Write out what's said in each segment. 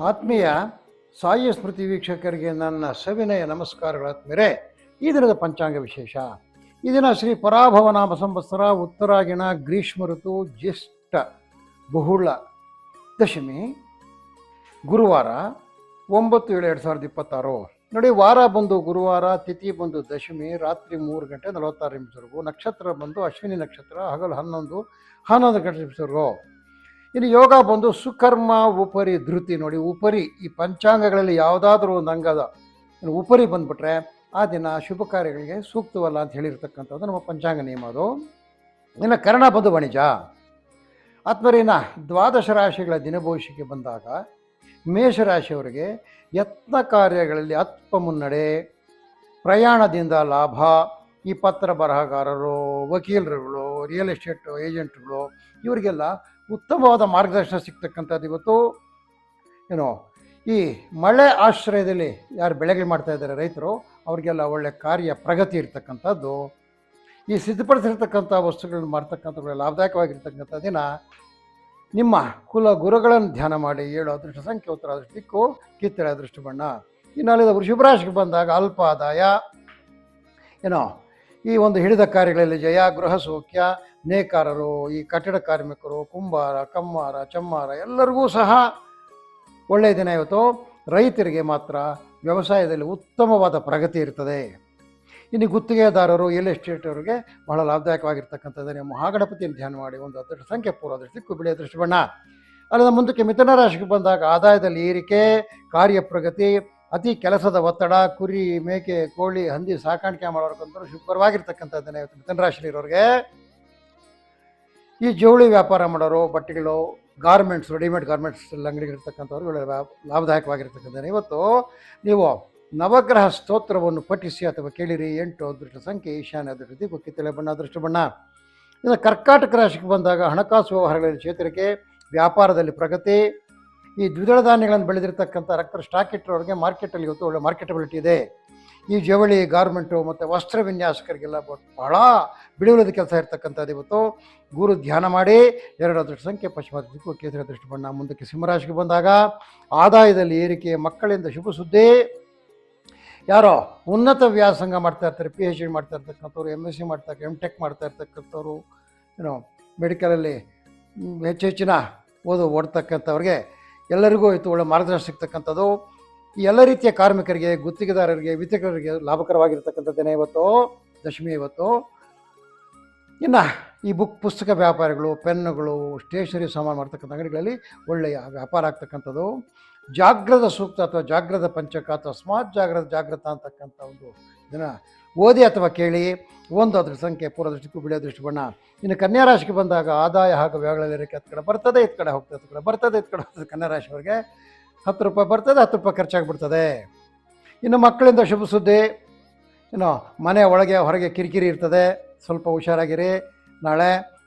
ಆತ್ಮೀಯ ಸಾಯಿ ಸ್ಮೃತಿ ವೀಕ್ಷಕರಿಗೆ ನನ್ನ ಸವಿನಯ ನಮಸ್ಕಾರಗಳಾತ್ಮೀಯರೇ. ಈ ದಿನದ ಪಂಚಾಂಗ ವಿಶೇಷ. ಈ ದಿನ ಶ್ರೀ ಪರಾಭವನಾಮ ಸಂವತ್ಸರ ಉತ್ತರಾಯಣ ಗ್ರೀಷ್ಮ ಋತು ಜ್ಯೇಷ್ಠ ಬಹುಳ ದಶಮಿ ಗುರುವಾರ 9/7/2026. ನೋಡಿ, ವಾರ ಬಂದು ಗುರುವಾರ, ತಿಥಿ ಬಂದು ದಶಮಿ, ರಾತ್ರಿ 3:46 ನಕ್ಷತ್ರ ಬಂದು ಅಶ್ವಿನಿ ನಕ್ಷತ್ರ, ಹಗಲು 11 ಗಂಟೆ. ಇನ್ನು ಯೋಗ ಬಂದು ಸುಕರ್ಮ ಉಪರಿ ಧೃತಿ. ನೋಡಿ, ಉಪರಿ ಈ ಪಂಚಾಂಗಗಳಲ್ಲಿ ಯಾವುದಾದ್ರೂ ಒಂದು ಅಂಗದ ಉಪರಿ ಬಂದ್ಬಿಟ್ರೆ ಆ ದಿನ ಶುಭ ಕಾರ್ಯಗಳಿಗೆ ಸೂಕ್ತವಲ್ಲ ಅಂತ ಹೇಳಿರ್ತಕ್ಕಂಥದ್ದು ನಮ್ಮ ಪಂಚಾಂಗ ನಿಯಮ. ಅದು ಇನ್ನು ಕರ್ಣ ಬಂದು ವಣಿಜ. ಆತ್ಮರಿನ ದ್ವಾದಶ ರಾಶಿಗಳ ದಿನಭವಿಷ್ಯಕ್ಕೆ ಬಂದಾಗ ಮೇಷರಾಶಿಯವರಿಗೆ ಯತ್ನ ಕಾರ್ಯಗಳಲ್ಲಿ ಅಲ್ಪ ಮುನ್ನಡೆ, ಪ್ರಯಾಣದಿಂದ ಲಾಭ. ಈ ಪತ್ರ ಬರಹಗಾರರು, ವಕೀಲರುಗಳು, ರಿಯಲ್ ಎಸ್ಟೇಟ್ ಏಜೆಂಟ್ಗಳು ಇವರಿಗೆಲ್ಲ ಉತ್ತಮವಾದ ಮಾರ್ಗದರ್ಶನ ಸಿಗ್ತಕ್ಕಂಥದ್ದು. ಇವತ್ತು ಈ ಮಳೆ ಆಶ್ರಯದಲ್ಲಿ ಯಾರು ಬೆಳೆಗಳು ಮಾಡ್ತಾ ಇದ್ದಾರೆ ರೈತರು, ಅವರಿಗೆಲ್ಲ ಒಳ್ಳೆ ಕಾರ್ಯ ಪ್ರಗತಿ ಇರ್ತಕ್ಕಂಥದ್ದು. ಈ ಸಿದ್ಧಪಡಿಸಿರ್ತಕ್ಕಂಥ ವಸ್ತುಗಳನ್ನು ಮಾಡ್ತಕ್ಕಂಥದ್ದು ಲಾಭದಾಯಕವಾಗಿರ್ತಕ್ಕಂಥ ದಿನ. ನಿಮ್ಮ ಕುಲ ಗುರುಗಳನ್ನು ಧ್ಯಾನ ಮಾಡಿ. 7 ಅದೃಷ್ಟ ಸಂಖ್ಯೆ ಉತ್ತರ ಅದೃಷ್ಟ ದಿಕ್ಕು, ಕಿತ್ತಳೆ ಅದೃಷ್ಟ ಬಣ್ಣ. ಇನ್ನು ಅಲ್ಲಿಂದ ವೃಷಭ ರಾಶಿಗೆ ಬಂದಾಗ ಅಲ್ಪ ಆದಾಯ, ಈ ಒಂದು ಹಿಡಿದ ಕಾರ್ಯಗಳಲ್ಲಿ ಜಯ, ಗೃಹ ಸೌಖ್ಯ. ನೇಕಾರರು, ಈ ಕಟ್ಟಡ ಕಾರ್ಮಿಕರು, ಕುಂಬಾರ, ಕಮ್ಮಾರ, ಚಮ್ಮಾರ ಎಲ್ಲರಿಗೂ ಸಹ ಒಳ್ಳೆಯ ದಿನ ಇವತ್ತು. ರೈತರಿಗೆ ಮಾತ್ರ ವ್ಯವಸಾಯದಲ್ಲಿ ಉತ್ತಮವಾದ ಪ್ರಗತಿ ಇರ್ತದೆ. ಇನ್ನು ಗುತ್ತಿಗೆದಾರರು, ರಿಯಲ್ ಎಸ್ಟೇಟ್ ಅವರಿಗೆ ಬಹಳ ಲಾಭದಾಯಕವಾಗಿರ್ತಕ್ಕಂಥದ್ದು. ಮಹಾಗಣಪತಿಯನ್ನು ಧ್ಯಾನ ಮಾಡಿ. 1 ಅದೃಷ್ಟ ಸಂಖ್ಯೆ ಪೂರ್ವ ಅದೃಷ್ಟ ದಿಕ್ಕು, ಬಿಳಿ ಅದೃಷ್ಟ ಬಣ್ಣ. ಅಲ್ಲಿಂದ ಮುಂದಕ್ಕೆ ಮಿಥುನ ರಾಶಿಗೆ ಬಂದಾಗ ಆದಾಯದಲ್ಲಿ ಏರಿಕೆ, ಕಾರ್ಯ ಪ್ರಗತಿ. ಅತಿ ಕೆಲಸದ ಒತ್ತಡ, ಕುರಿ, ಮೇಕೆ, ಕೋಳಿ, ಹಂದಿ ಸಾಕಾಣಿಕೆ ಮಾಡೋರ್ಗಂತೂ ಶುಭಕರವಾಗಿರ್ತಕ್ಕಂಥದ್ದು ಇವತ್ತು ಮಿಥುನ ರಾಶಿಯಲ್ಲಿರೋರಿಗೆ. ಈ ಜವಳಿ ವ್ಯಾಪಾರ ಮಾಡೋರು, ಬಟ್ಟೆಗಳು, ಗಾರ್ಮೆಂಟ್ಸ್, ರೆಡಿಮೇಡ್ ಗಾರ್ಮೆಂಟ್ಸ್ ಅಂಗಡಿಗಳಿರ್ತಕ್ಕಂಥವ್ರು ಲಾಭದಾಯಕವಾಗಿರ್ತಕ್ಕಂಥ ಇವತ್ತು. ನೀವು ನವಗ್ರಹ ಸ್ತೋತ್ರವನ್ನು ಪಠಿಸಿ ಅಥವಾ ಕೇಳಿರಿ. 8 ಅದೃಷ್ಟ ಸಂಖ್ಯೆ ಈಶಾನ್ಯ ಅದೃಷ್ಟ ದಿಕ್ಕು, ಕಿತ್ತಳೆ ಬಣ್ಣ ಅದೃಷ್ಟ ಬಣ್ಣ. ಇನ್ನು ಕರ್ಕಾಟಕ ರಾಶಿಗೆ ಬಂದಾಗ ಹಣಕಾಸು ವ್ಯವಹಾರಗಳಲ್ಲಿ ಚೇತರಿಕೆ, ವ್ಯಾಪಾರದಲ್ಲಿ ಪ್ರಗತಿ. ಈ ದ್ವಿದಳ ಧಾನ್ಯಗಳನ್ನು ಬೆಳೆದಿರ್ತಕ್ಕಂಥ ರಕ್ತ ಸ್ಟಾಕ್ ಇಟ್ಟರವ್ರಿಗೆ ಮಾರ್ಕೆಟಲ್ಲಿ ಇವತ್ತು ಒಳ್ಳೆ ಮಾರ್ಕೆಟಬಿಲಿಟಿ ಇದೆ. ಈ ಜವಳಿ, ಗಾರ್ಮೆಂಟು ಮತ್ತು ವಸ್ತ್ರ ವಿನ್ಯಾಸಕರಿಗೆಲ್ಲ ಬಹಳ ಬಿಡುವುಳದ ಕೆಲಸ ಇರ್ತಕ್ಕಂಥದ್ದು ಇವತ್ತು. ಗುರು ಧ್ಯಾನ ಮಾಡಿ. 2 ಅದೃಷ್ಟ ಸಂಖ್ಯೆ ಪಶ್ಚಿಮ ದಿಕ್ಕು, ಕೇಸರಿ ಅದೃಷ್ಟ ಬಣ್ಣ. ಮುಂದಕ್ಕೆ ಸಿಂಹರಾಶಿಗೆ ಬಂದಾಗ ಆದಾಯದಲ್ಲಿ ಏರಿಕೆ, ಮಕ್ಕಳಿಂದ ಶುಭ ಸುದ್ದಿ. ಯಾರೋ ಉನ್ನತ ವ್ಯಾಸಂಗ ಮಾಡ್ತಾ ಇರ್ತಾರೆ, PhD ಮಾಡ್ತಾ ಇರ್ತಕ್ಕಂಥವ್ರು, MSc MTech ಮಾಡ್ತಾ ಇರ್ತಕ್ಕಂಥವ್ರು, ಮೆಡಿಕಲಲ್ಲಿ ಹೆಚ್ಚಿನ ಓಡ್ತಕ್ಕಂಥವ್ರಿಗೆ ಎಲ್ಲರಿಗೂ ಇವತ್ತು ಒಳ್ಳೆ ಮಾರ್ಗದರ್ಶನ ಸಿಗ್ತಕ್ಕಂಥದ್ದು. ಈ ಎಲ್ಲ ರೀತಿಯ ಕಾರ್ಮಿಕರಿಗೆ, ಗುತ್ತಿಗೆದಾರರಿಗೆ, ವಿತರಕರಿಗೆ ಲಾಭಕರವಾಗಿರ್ತಕ್ಕಂಥದ್ದೇನೆ ಇವತ್ತು ದಶಮಿ ಇವತ್ತು. ಇನ್ನು ಈ ಪುಸ್ತಕ ವ್ಯಾಪಾರಿಗಳು, ಪೆನ್ನುಗಳು, ಸ್ಟೇಷನರಿ ಸಾಮಾನು ಮಾಡ್ತಕ್ಕಂಥ ಅಂಗಡಿಗಳಲ್ಲಿ ಒಳ್ಳೆಯ ವ್ಯಾಪಾರ ಆಗ್ತಕ್ಕಂಥದ್ದು. ಜಾಗ್ರದ ಸೂಕ್ತ ಅಥವಾ ಜಾಗ್ರದ ಪಂಚಕ ಅಥವಾ ಸ್ಮಾರ್ಟ್ ಜಾಗ್ರತ ಅಂತಕ್ಕಂಥ ಒಂದು ಇದನ್ನು ಓದಿ ಅಥವಾ ಕೇಳಿ. 1 ಅದೃಷ್ಟ ಸಂಖ್ಯೆ ಪೂರ್ವ ದೃಷ್ಟಿಗೂ, ಬಿಳಿ ಅದೃಷ್ಟ ಬಣ್ಣ. ಇನ್ನು ಕನ್ಯಾ ರಾಶಿಗೆ ಬಂದಾಗ ಆದಾಯ ಹಾಗೂ ವ್ಯವಗಳಲ್ಲಿ ಏರಿಕೆ. ಹತ್ತು ಕಡೆ ಬರ್ತದೆ, ಇತ್ತು ಕಡೆ ಹೋಗ್ತದೆ, ಹತ್ತು ಕಡೆ ಬರ್ತದೆ, ಇತ್ತು ಕಡೆ ಹೋಗ್ತದೆ. ಕನ್ಯಾ ರಾಶಿಯವರಿಗೆ 10 ರೂಪಾಯಿ ಬರ್ತದೆ, 10 ರೂಪಾಯಿ ಖರ್ಚಾಗಿಬಿಡ್ತದೆ. ಇನ್ನು ಮಕ್ಕಳಿಂದ ಶುಭ ಸುದ್ದಿ. ಮನೆ ಒಳಗೆ ಹೊರಗೆ ಕಿರಿಕಿರಿ ಇರ್ತದೆ, ಸ್ವಲ್ಪ ಹುಷಾರಾಗಿರಿ. ನಾಳೆ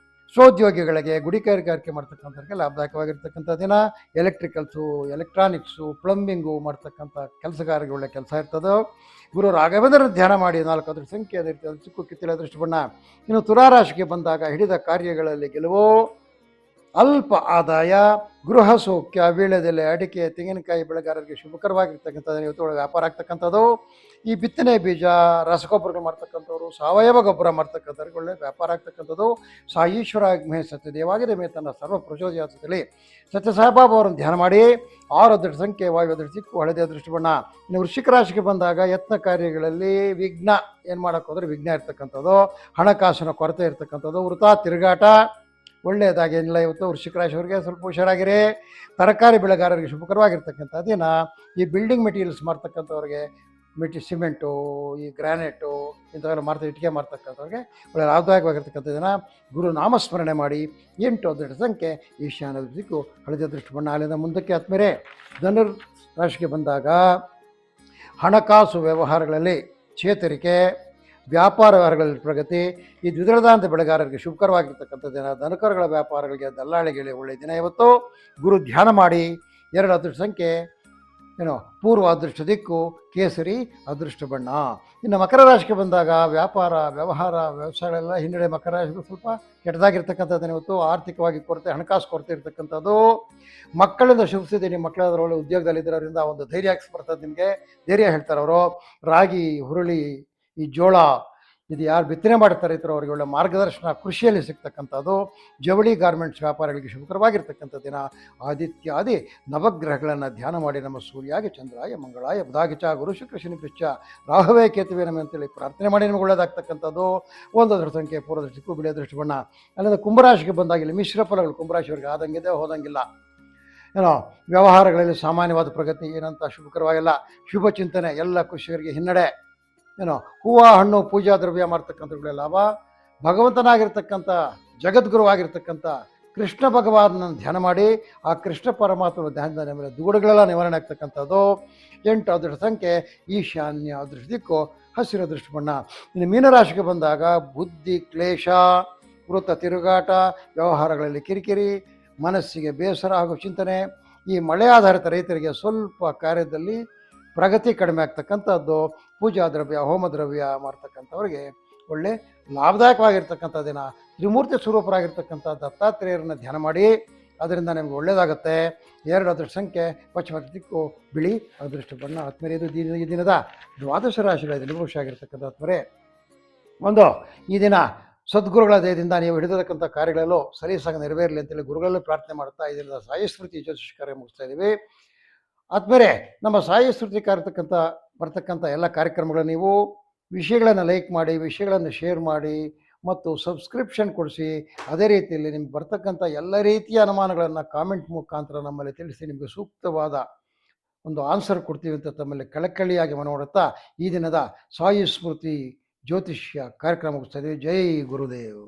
ಸ್ವೋದ್ಯೋಗಿಗಳಿಗೆ, ಗುಡಿ ಕೈಗಾರಿಕೆ ಮಾಡ್ತಕ್ಕಂಥವ್ರಿಗೆ ಲಾಭದಾಯಕವಾಗಿರ್ತಕ್ಕಂಥ ದಿನ. ಎಲೆಕ್ಟ್ರಿಕಲ್ಸು, ಎಲೆಕ್ಟ್ರಾನಿಕ್ಸು, ಪ್ಲಂಬಿಂಗು ಮಾಡ್ತಕ್ಕಂಥ ಕೆಲಸಗಾರರಿಗೆ ಒಳ್ಳೆ ಕೆಲಸ ಇರ್ತದೆ. ಗುರು ರಾಘವೇಂದ್ರ ಧ್ಯಾನ ಮಾಡಿ. 4 ಅದೃಷ್ಟ ಸಂಖ್ಯೆ ಅದೇ ರೀತಿ ಚಿಕ್ಕು, ಕಿತ್ತಳೆ ಅದೃಷ್ಟ ಬಣ್ಣ. ಇನ್ನು ತುಲಾರಾಶಿಗೆ ಬಂದಾಗ ಹಿಡಿದ ಕಾರ್ಯಗಳಲ್ಲಿ ಗೆಲುವು, ಅಲ್ಪ ಆದಾಯ, ಗೃಹ ಸೌಖ್ಯ. ವೀಳ್ಯದೆಲೆ, ಅಡಿಕೆ, ತೆಂಗಿನಕಾಯಿ ಬೆಳೆಗಾರರಿಗೆ ಶುಭಕರವಾಗಿರ್ತಕ್ಕಂಥದ್ದು ಇವತ್ತು ವ್ಯಾಪಾರ ಆಗ್ತಕ್ಕಂಥದ್ದು. ಈ ಬಿತ್ತನೆ ಬೀಜ, ರಸಗೊಬ್ಬರಗಳು ಮಾಡ್ತಕ್ಕಂಥವ್ರು, ಸಾವಯವ ಗೊಬ್ಬರ ಮಾಡ್ತಕ್ಕಂಥವ್ರಿಗೆ ಒಳ್ಳೆ ವ್ಯಾಪಾರ ಆಗ್ತಕ್ಕಂಥದ್ದು. ಸಾಯೀಶ್ವರ ಮೇ ಸತ್ಯದೇವಾಗಿದೆ ಮೇ ತನ್ನ ಸರ್ವ ಪ್ರಚೋದಯಾತದಲ್ಲಿ ಸತ್ಯ ಸಾಯಿಬಾಬಾ ಅವರನ್ನು ಧ್ಯಾನ ಮಾಡಿ. 6 ಅದೃಷ್ಟ ಸಂಖ್ಯೆ ವಾಯು ಅದೃಷ್ಟ ದಿಕ್ಕು, ಹಳದಿ ಅದೃಷ್ಟ ಬಣ್ಣ. ಇನ್ನು ವೃಶ್ಚಿಕ ರಾಶಿಗೆ ಬಂದಾಗ ಯತ್ನ ಕಾರ್ಯಗಳಲ್ಲಿ ವಿಘ್ನ. ಏನು ಮಾಡೋಕ್ಕೆ ಹೋದರೆ ವಿಘ್ನ ಇರ್ತಕ್ಕಂಥದ್ದು, ಹಣಕಾಸಿನ ಕೊರತೆ ಇರ್ತಕ್ಕಂಥದ್ದು, ವೃಥಾ ತಿರುಗಾಟ. ಒಳ್ಳೆಯದಾಗೇನಿಲ್ಲ ಇವತ್ತು ವೃಶ್ಚಿಕ ರಾಶಿಯವರಿಗೆ. ಸ್ವಲ್ಪ ಹುಷಾರಾಗಿರಿ. ತರಕಾರಿ ಬೆಳೆಗಾರರಿಗೆ ಶುಭಕರವಾಗಿರ್ತಕ್ಕಂಥ ದಿನ. ಈ ಬಿಲ್ಡಿಂಗ್ ಮೆಟೀರಿಯಲ್ಸ್ ಮಾಡ್ತಕ್ಕಂಥವ್ರಿಗೆ, ಸಿಮೆಂಟು, ಈ ಗ್ರಾನೈಟು ಇಂಥವೆಲ್ಲ ಇಟ್ಟಿಗೆ ಮಾಡ್ತಕ್ಕಂಥವ್ರಿಗೆ ಒಳ್ಳೆ ಲಾಭದಾಯಕವಾಗಿರ್ತಕ್ಕಂಥ ದಿನ. ಗುರು ನಾಮಸ್ಮರಣೆ ಮಾಡಿ. 8 ಅದೃಷ್ಟ ಸಂಖ್ಯೆ ಈಶಾನ್ಯ ದಿಕ್ಕು, ಹಳದಿ ಅದೃಷ್ಟ ಬಣ್ಣ. ಅಲ್ಲಿಂದ ಮುಂದಕ್ಕೆ ಆದ್ಮೇಲೆ ಧನುರ್ ರಾಶಿಗೆ ಬಂದಾಗ ಹಣಕಾಸು ವ್ಯವಹಾರಗಳಲ್ಲಿ ಚೇತರಿಕೆ, ವ್ಯಾಪಾರ ವ್ಯವಹಾರಗಳಲ್ಲಿ ಪ್ರಗತಿ. ಈ ದ್ವಿದಳ ಧಾನ್ಯದ ಬೆಳೆಗಾರರಿಗೆ ಶುಭಕರವಾಗಿರ್ತಕ್ಕಂಥ ದಿನ. ದನಕರುಗಳ ವ್ಯಾಪಾರಗಳಿಗೆ, ದಲ್ಲಾಳಿಗಳಿಗೆ ಒಳ್ಳೆಯ ದಿನ ಇವತ್ತು. ಗುರು ಧ್ಯಾನ ಮಾಡಿ. 2 ಅದೃಷ್ಟ ಸಂಖ್ಯೆ ಏನೋ ಪೂರ್ವ ಅದೃಷ್ಟ ದಿಕ್ಕು ಕೇಸರಿ ಅದೃಷ್ಟ ಬಣ್ಣ. ಇನ್ನು ಮಕರ ರಾಶಿಗೆ ಬಂದಾಗ ವ್ಯಾಪಾರ ವ್ಯವಹಾರ ವ್ಯವಸಾಯಗಳೆಲ್ಲ ಹಿನ್ನಡೆ. ಮಕರ ರಾಶಿಗೂ ಸ್ವಲ್ಪ ಕೆಟ್ಟದಾಗಿರ್ತಕ್ಕಂಥದ್ದು ಇವತ್ತು. ಆರ್ಥಿಕವಾಗಿ ಕೊರತೆ, ಹಣಕಾಸು ಕೊರತೆ ಇರ್ತಕ್ಕಂಥದ್ದು. ಮಕ್ಕಳಿಂದ ಶುಭ ಸುದ್ದಿ. ನಿಮ್ಮ ಮಕ್ಕಳಾದ್ರೂ ಒಳ್ಳೆ ಉದ್ಯೋಗದಲ್ಲಿದ್ದರೋದ್ರಿಂದ ಒಂದು ಧೈರ್ಯ ಬರ್ತದೆ ನಿಮಗೆ. ಧೈರ್ಯ ಹೇಳ್ತಾರೆ ಅವರು. ರಾಗಿ, ಹುರುಳಿ, ಈ ಜೋಳ ಇದು ಯಾರು ಬಿತ್ತನೆ ಮಾಡ್ತಾರೆ ಇದ್ರು ಅವರಿಗೆ ಒಳ್ಳೆ ಮಾರ್ಗದರ್ಶನ ಕೃಷಿಯಲ್ಲಿ ಸಿಗ್ತಕ್ಕಂಥದ್ದು. ಜವಳಿ ಗಾರ್ಮೆಂಟ್ಸ್ ವ್ಯಾಪಾರಿಗಳಿಗೆ ಶುಭಕರವಾಗಿರ್ತಕ್ಕಂಥ ದಿನ. ಆದಿತ್ಯಾದಿ ನವಗ್ರಹಗಳನ್ನು ಧ್ಯಾನ ಮಾಡಿ ನಮ್ಮ ಸೂರ್ಯಾಗೆ ಚಂದ್ರಾಯ ಮಂಗಳಾಯ ಬುಧಾಗಿ ಚ ಗುರು ಶುಕ್ರ ಶನಿ ಪಿಚ್ಚ ರಾಹುವೇ ಕೇತುವೆ ನಮಗೆ ಅಂತೇಳಿ ಪ್ರಾರ್ಥನೆ ಮಾಡಿ ನಮಗೆ ಒಳ್ಳೆಯದಾಗ್ತಕ್ಕಂಥದ್ದು. ಒಂದು ಅದೃಷ್ಟ ಸಂಖ್ಯೆ ಪೂರ್ವದೃಷ್ಟಿಗೂ ಬಿಳಿ ಅದೃಷ್ಟ ಬಣ್ಣ. ಅಲ್ಲಿಂದ ಕುಂಭರಾಶಿಗೆ ಬಂದಾಗ ಇಲ್ಲಿ ಮಿಶ್ರ ಫಲಗಳು. ಕುಂಭರಾಶಿಯವರಿಗೆ ಆದಂಗಿದೆ ಹೋದಂಗಿಲ್ಲ. ಏನೋ ವ್ಯವಹಾರಗಳಲ್ಲಿ ಸಾಮಾನ್ಯವಾದ ಪ್ರಗತಿ, ಏನಂತ ಶುಭಕರವಾಗಿಲ್ಲ. ಶುಭ ಚಿಂತನೆ, ಎಲ್ಲ ಕೃಷಿಕರಿಗೆ ಹಿನ್ನಡೆ. ಏನೋ ಹೂವು ಹಣ್ಣು ಪೂಜಾ ದ್ರವ್ಯ ಮಾಡ್ತಕ್ಕಂಥವುಗಳ ಲಾಭ. ಭಗವಂತನಾಗಿರ್ತಕ್ಕಂಥ ಜಗದ್ಗುರುವಾಗಿರ್ತಕ್ಕಂಥ ಕೃಷ್ಣ ಭಗವಾನನ ಧ್ಯಾನ ಮಾಡಿ ಆ ಕೃಷ್ಣ ಪರಮಾತ್ಮನ ಧ್ಯಾನದ ಮೇಲೆ ದುಗುಡುಗಳೆಲ್ಲ ನಿವಾರಣೆ ಆಗ್ತಕ್ಕಂಥದ್ದು. 8 ಅದೃಷ್ಟ ಸಂಖ್ಯೆ ಈಶಾನ್ಯ ಅದೃಷ್ಟ ದಿಕ್ಕು ಹಸಿರು ಅದೃಷ್ಟ ಬಣ್ಣ. ಇನ್ನು ಮೀನರಾಶಿಗೆ ಬಂದಾಗ ಬುದ್ಧಿ ಕ್ಲೇಶ, ವೃತ್ತ ತಿರುಗಾಟ, ವ್ಯವಹಾರಗಳಲ್ಲಿ ಕಿರಿಕಿರಿ, ಮನಸ್ಸಿಗೆ ಬೇಸರ ಹಾಗೂ ಚಿಂತನೆ. ಈ ಮಳೆ ಆಧಾರಿತ ರೈತರಿಗೆ ಸ್ವಲ್ಪ ಕಾರ್ಯದಲ್ಲಿ ಪ್ರಗತಿ ಕಡಿಮೆ ಆಗ್ತಕ್ಕಂಥದ್ದು. ಪೂಜಾ ದ್ರವ್ಯ ಹೋಮ ದ್ರವ್ಯ ಮಾಡ್ತಕ್ಕಂಥವ್ರಿಗೆ ಒಳ್ಳೆ ಲಾಭದಾಯಕವಾಗಿರ್ತಕ್ಕಂಥ ದಿನ. ತ್ರಿಮೂರ್ತಿ ಸ್ವರೂಪರಾಗಿರ್ತಕ್ಕಂಥ ದತ್ತಾತ್ರೇಯರನ್ನು ಧ್ಯಾನ ಮಾಡಿ, ಅದರಿಂದ ನಿಮಗೆ ಒಳ್ಳೆಯದಾಗುತ್ತೆ. 2 ಅದೃಷ್ಟ ಸಂಖ್ಯೆ ಪಶ್ಚಿಮ ದಿಕ್ಕು ಬಿಳಿ ಅದೃಷ್ಟ ಬಣ್ಣ. ಆತ್ಮರೇ ಇದು ಈ ದಿನದ ದ್ವಾದಶ ರಾಶಿಗಳ ನಿಭೂಷ ಆತ್ಮರೇ. ಒಂದು ಈ ದಿನ ಸದ್ಗುರುಗಳ ದಯದಿಂದ ನೀವು ಹಿಡಿದಿರತಕ್ಕಂಥ ಕಾರ್ಯಗಳಲ್ಲೂ ಸಲೀಸಾಗಿ ನೆರವೇರಲಿ ಅಂತೇಳಿ ಗುರುಗಳಲ್ಲೂ ಪ್ರಾರ್ಥನೆ ಮಾಡ್ತಾ ಈ ದಿನದ ಸಾಯಿ ಸ್ಮೃತಿ ಜ್ಯೋತಿಷ ಕಾರ್ಯ ಮುಗಿಸ್ತಾ ಇದ್ದೀವಿ. ಆದ್ಮೇಲೆ ನಮ್ಮ ಸಾಯಿ ಸ್ಮೃತಿ ಬರ್ತಕ್ಕಂಥ ಎಲ್ಲ ಕಾರ್ಯಕ್ರಮಗಳು ನೀವು ವಿಷಯಗಳನ್ನು ಲೈಕ್ ಮಾಡಿ, ವಿಷಯಗಳನ್ನು ಶೇರ್ ಮಾಡಿ ಮತ್ತು ಸಬ್ಸ್ಕ್ರಿಪ್ಷನ್ ಕೊಡಿಸಿ. ಅದೇ ರೀತಿಯಲ್ಲಿ ನಿಮ್ಗೆ ಬರ್ತಕ್ಕಂಥ ಎಲ್ಲ ರೀತಿಯ ಅನುಮಾನಗಳನ್ನು ಕಾಮೆಂಟ್ ಮುಖಾಂತರ ನಮ್ಮಲ್ಲಿ ತಿಳಿಸಿ ನಿಮಗೆ ಸೂಕ್ತವಾದ ಒಂದು ಆನ್ಸರ್ ಕೊಡ್ತೀವಿ ಅಂತ ತಮ್ಮಲ್ಲಿ ಕಳಕಳಿಯಾಗಿ ಮನೋಡುತ್ತಾ ಈ ದಿನದ ಸಾಯಿ ಸ್ಮೃತಿ ಜ್ಯೋತಿಷ್ಯ ಕಾರ್ಯಕ್ರಮ ಮುಗಿಸ್ತಾ ಇದ್ದೀವಿ. ಜೈ ಗುರುದೇವ್.